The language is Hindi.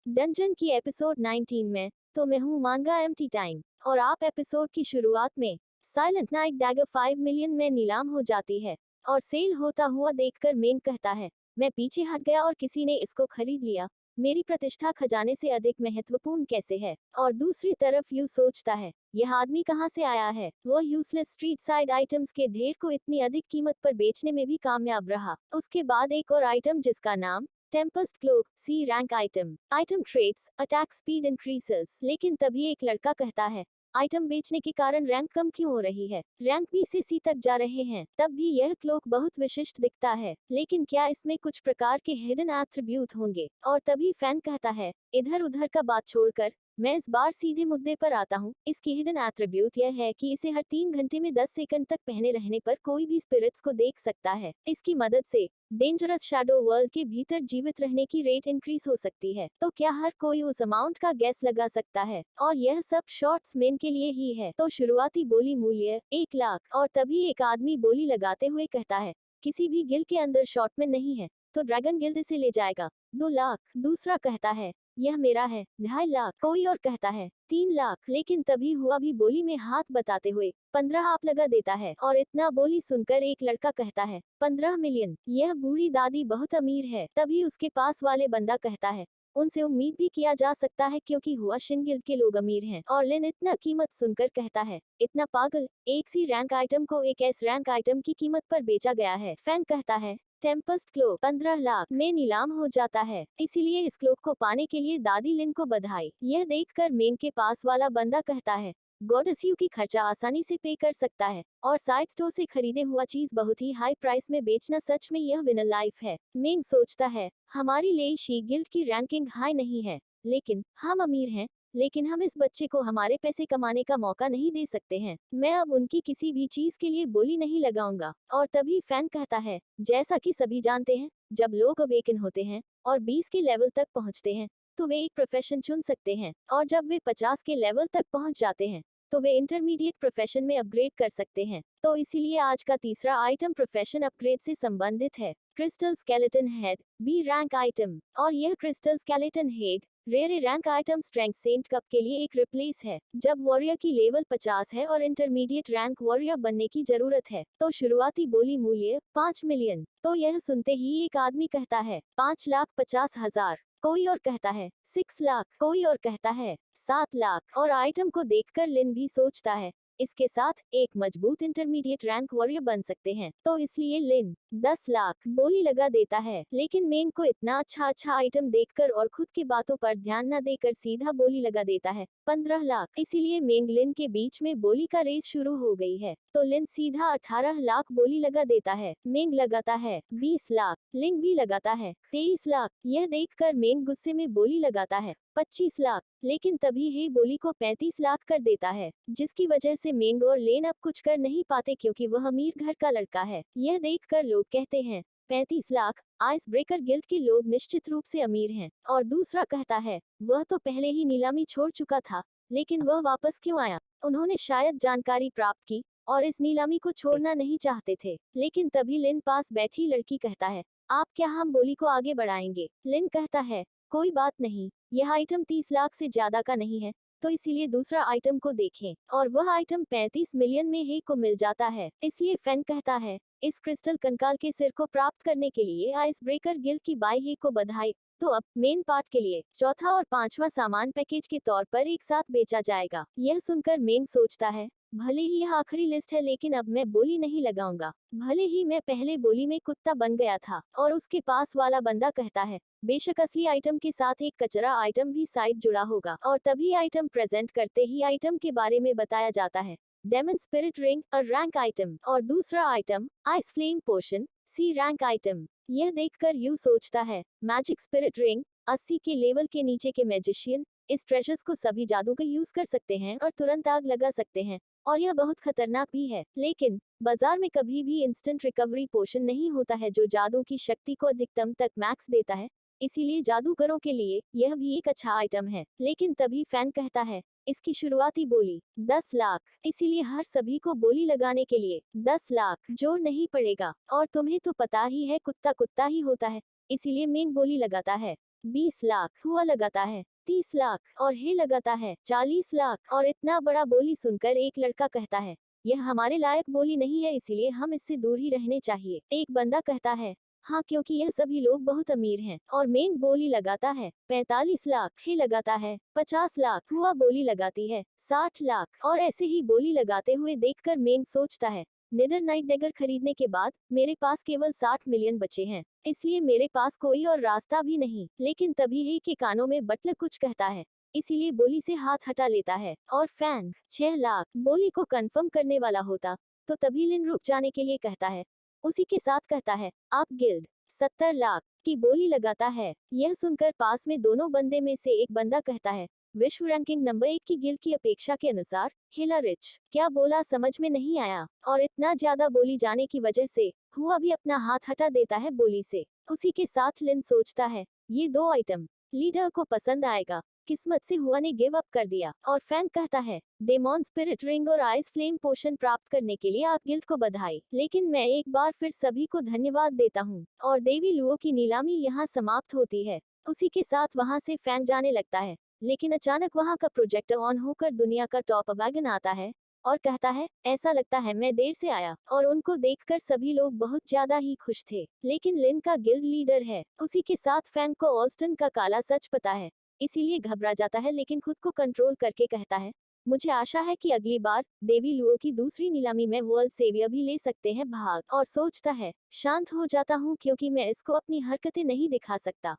डंजन की एपिसोड 19 में। तो मैं हूँ मांगा एम्प्टी टाइम और आप एपिसोड की शुरुआत में साइलेंट नाइट डैगर 5 मिलियन में नीलाम हो जाती है और सेल होता हुआ देखकर मेंग कहता है, मैं पीछे हट गया और किसी ने इसको खरीद लिया। मेरी प्रतिष्ठा खजाने से अधिक महत्वपूर्ण कैसे है? और दूसरी तरफ यू सोचता है, यह आदमी कहाँ से आया है? वो यूजलेस स्ट्रीट साइड आइटम्स के ढेर को इतनी अधिक कीमत पर बेचने में भी कामयाब रहा। उसके बाद एक और आइटम जिसका नाम tempest cloak, C rank item trades, attack speed increases. लेकिन तभी एक लड़का कहता है, आइटम बेचने के कारण रैंक कम क्यों हो रही है? रैंक बी से सी तक जा रहे हैं। तब भी यह क्लोक बहुत विशिष्ट दिखता है, लेकिन क्या इसमें कुछ प्रकार के हिडन एट्रीब्यूट होंगे? और तभी फैन कहता है, इधर उधर का बात छोड़कर मैं इस बार सीधे मुद्दे पर आता हूँ। इसकी हिडन एट्रीब्यूट यह है कि इसे हर 3 घंटे में 10 सेकंड तक पहने रहने पर कोई भी स्पिरिट्स को देख सकता है। इसकी मदद से डेंजरस शैडो वर्ल्ड के भीतर जीवित रहने की रेट इंक्रीज हो सकती है। तो क्या हर कोई उस अमाउंट का गैस लगा सकता है? और यह सब शॉर्ट्स मेन के लिए ही है। तो शुरुआती बोली मूल्य 1 लाख। और तभी एक आदमी बोली लगाते हुए कहता है, किसी भी गिल्ड के अंदर शॉर्ट में नहीं है, तो ड्रैगन गिल्ड इसे ले जाएगा। 2 लाख। दूसरा कहता है, यह मेरा है। 2.5 लाख। कोई और कहता है 3 लाख। लेकिन तभी हुआ भी बोली में हाथ बताते हुए 15 आप लगा देता है। और इतना बोली सुनकर एक लड़का कहता है, 15 मिलियन। यह बूढ़ी दादी बहुत अमीर है। तभी उसके पास वाले बंदा कहता है, उनसे उम्मीद भी किया जा सकता है क्योंकि हुआ शिन गिल्ड के लोग अमीर हैं। और लिन इतना कीमत सुनकर कहता है, इतना पागल? एक सी रैंक आइटम को एक एस रैंक आइटम की कीमत पर बेचा गया है। फैन कहता है, टेम्पेस्ट क्लोक 15 लाख में नीलाम हो जाता है। इसीलिए इस क्लोक को पाने के लिए दादी लिन को बधाई। यह देखकर मेन के पास वाला बंदा कहता है, गॉडेस यू की खर्चा आसानी से पे कर सकता है और साइड स्टोर से खरीदे हुआ चीज बहुत ही हाई प्राइस में बेचना सच में यह विनर लाइफ है। मेंग सोचता है, हमारी ले शी गिल्ड की रैंकिंग हाई नहीं है, लेकिन हम अमीर हैं। लेकिन हम इस बच्चे को हमारे पैसे कमाने का मौका नहीं दे सकते हैं। मैं अब उनकी किसी भी चीज के लिए बोली नहीं लगाऊंगा। और तभी फैन कहता है, जैसा कि सभी जानते हैं, जब लोग अवेकन होते हैं और 20 के लेवल तक पहुंचते हैं तो वे एक प्रोफेशन चुन सकते हैं, और जब वे 50 के लेवल तक पहुंच जाते हैं तो वे इंटरमीडिएट प्रोफेशन में अपग्रेड कर सकते हैं। तो इसीलिए आज का तीसरा आइटम प्रोफेशन अपग्रेड से संबंधित है। Crystal skeleton head, B rank item. और यह crystal skeleton head rare rank item strength cent cup के लिए एक रिप्लेस है। जब वॉरियर की लेवल 50 है और इंटरमीडिएट रैंक वॉरियर बनने की जरूरत है, तो शुरुआती बोली मूल्य 5 मिलियन। तो यह सुनते ही एक आदमी कहता है, 5,50,000। कोई और कहता है 6 लाख। कोई और कहता है 7 लाख। और आइटम को देखकर लिन भी सोचता है, इसके साथ एक मजबूत इंटरमीडिएट रैंक वॉरियर बन सकते हैं। तो इसलिए लिन 10 लाख बोली लगा देता है। लेकिन मेंग को इतना अच्छा आइटम देखकर और खुद की बातों पर ध्यान न देकर सीधा बोली लगा देता है 15 लाख। इसीलिए मेंग लिन के बीच में बोली का रेस शुरू हो गई है। तो लिन सीधा 18 लाख बोली लगा देता है। मेंग लगाता है 20 लाख। लिंग भी लगाता है 23 लाख। यह देखकर मेंग गुस्से में बोली लगाता है 25 लाख। लेकिन तभी ही बोली को 35 लाख कर देता है, जिसकी वजह से मेंग और लेन अब कुछ कर नहीं पाते क्योंकि वह अमीर घर का लड़का है। यह देखकर लोग कहते हैं, 35 लाख, आइस ब्रेकर गिल्ड के लोग निश्चित रूप से अमीर हैं। और दूसरा कहता है, वह तो पहले ही नीलामी छोड़ चुका था, लेकिन वह वापस क्यों आया? उन्होंने शायद जानकारी प्राप्त की और इस नीलामी को छोड़ना नहीं चाहते थे। लेकिन तभी लिन पास बैठी लड़की कहता है, आप क्या हम बोली को आगे बढ़ाएंगे? लिन कहता है, कोई बात नहीं, यह आइटम 30 लाख से ज्यादा का नहीं है, तो इसीलिए दूसरा आइटम को देखें। और वह आइटम 35 मिलियन में ही को मिल जाता है। इसलिए फैन कहता है, इस क्रिस्टल कंकाल के सिर को प्राप्त करने के लिए आइस ब्रेकर गिल्ड की बाई ही को बधाई। तो अब मेन पार्ट के लिए चौथा और पांचवा सामान पैकेज के तौर पर एक साथ बेचा जाएगा। यह सुनकर मेन सोचता है, भले ही यह आखिरी लिस्ट है, लेकिन अब मैं बोली नहीं लगाऊंगा। भले ही मैं पहले बोली में कुत्ता बन गया था। और उसके पास वाला बंदा कहता है, बेशक असली आइटम के साथ एक कचरा आइटम भी साइड जुड़ा होगा। और तभी आइटम प्रेजेंट करते ही आइटम के बारे में बताया जाता है, demon spirit ring, A rank item. और दूसरा item ice flame potion, C rank item. यह देखकर यू सोचता है, मैजिक स्पिरिट रिंग, 80 के लेवल के नीचे के मैजिशियन इस ट्रेजर्स को सभी जादूगर यूज कर सकते हैं और तुरंत आग लगा सकते हैं, और यह बहुत खतरनाक भी है। लेकिन बाजार में कभी भी इंस्टेंट रिकवरी पोशन नहीं होता है जो जादू की शक्ति को अधिकतम तक मैक्स देता है। इसीलिए जादूगरों के लिए यह भी एक अच्छा आइटम है। लेकिन तभी फैन कहता है, इसकी शुरुआती बोली 10 लाख। इसीलिए हर सभी को बोली लगाने के लिए 10 लाख जोर नहीं पड़ेगा। और तुम्हें तो पता ही है, कुत्ता कुत्ता ही होता है। इसीलिए मेन बोली लगाता है 20 लाख। हुआ लगाता है 30 लाख। और हे लगाता है 40 लाख। और इतना बड़ा बोली सुनकर एक लड़का कहता है, यह हमारे लायक बोली नहीं है, इसीलिए हम इससे दूर ही रहने चाहिए। एक बंदा कहता है, हाँ क्योंकि यह सभी लोग बहुत अमीर हैं। और मेंग बोली लगाता है 45 लाख। हे लगाता है 50 लाख। हुआ बोली लगाती है 60 लाख। और ऐसे ही बोली लगाते हुए देखकर मेंग सोचता है, नेदरनाइट डैगर खरीदने के बाद मेरे पास केवल 60 मिलियन बचे हैं, इसलिए मेरे पास कोई और रास्ता भी नहीं। लेकिन तभी हे के कानों में बटलर कुछ कहता है, इसीलिए बोली से हाथ हटा लेता है। और फैंग 6 लाख बोली को कंफर्म करने वाला होता तो तभी लिन रुक जाने के लिए कहता है। उसी के साथ कहता है, आप गिल्ड 70 लाख की बोली लगाता है। यह सुनकर पास में दोनों बंदे में से एक बंदा कहता है, विश्व रैंकिंग नंबर 1 की गिल्ड की अपेक्षा के अनुसार हिला रिच। क्या बोला समझ में नहीं आया। और इतना ज्यादा बोली जाने की वजह से हुआ भी अपना हाथ हटा देता है बोली से। उसी के साथ लिन सोचता है, ये दो आइटम लीडर को पसंद आएगा। किस्मत से हुआ ने गिव अप कर दिया। और फैन कहता है, डेमोन स्पिरिट रिंग और आइस फ्लेम पोशन प्राप्त करने के लिए आप गिल्ड को बधाई। लेकिन मैं एक बार फिर सभी को धन्यवाद देता हूँ। और देवी लुओ की नीलामी यहाँ समाप्त होती है। उसी के साथ वहाँ से फैन जाने लगता है। लेकिन अचानक वहाँ का प्रोजेक्टर ऑन होकर दुनिया का टॉप वैगन आता है और कहता है, ऐसा लगता है मैं देर से आया। और उनको देखकर सभी लोग बहुत ज्यादा ही खुश थे। लेकिन लिन का गिल्ड लीडर है। उसी के साथ फैन को ऑल्स्टन का काला सच पता है, इसीलिए घबरा जाता है, लेकिन खुद को कंट्रोल करके कहता है, मुझे आशा है कि अगली बार देवी लुओ की दूसरी नीलामी में वर्ल्ड सेवियर भी ले सकते हैं भाग। और सोचता है, शांत हो जाता हूँ क्योंकि मैं इसको अपनी हरकतें नहीं दिखा सकता।